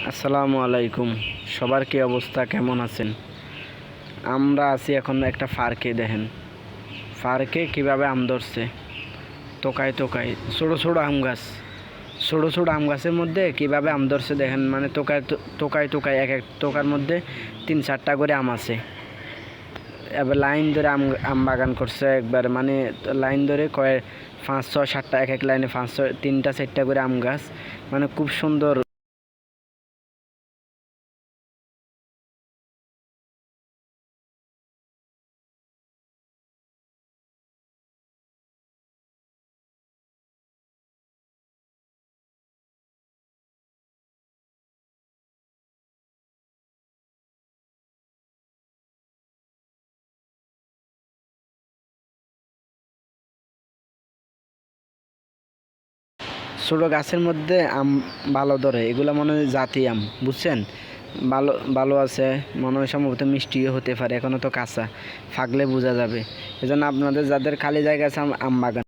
আসসালামু আলাইকুম। সবার কি অবস্থা, কেমন আছেন? আমরা আছি এখন একটা পার্কে। দেখেন পার্কে কিভাবে আম ধরছে, টোকায় টোকায় ছোটো ছোটো আম গাছ, ছোটো ছোটো আম গাছের মধ্যে কিভাবে আম ধরছে দেখেন। মানে টোকায় টোকায় টোকায় এক এক টোকার মধ্যে 3-4টা করে আম আছে। এবার লাইন ধরে আম বাগান করছে একবার, মানে লাইন ধরে 5-6-7টা, এক এক লাইনে 3-4টা করে আম গাছ, মানে খুব সুন্দর। ছোটো গাছের মধ্যে আম ভালো ধরে, এগুলো মনে হয় জাতি আম, বুঝছেন? ভালো ভালো আছে, মনে হয় সম্ভবত মিষ্টিও হতে পারে, এখনও তো কাঁচা, ফাগলে বোঝা যাবে। এজন্য আপনাদের যাদের খালি জায়গা আছে আম বাগান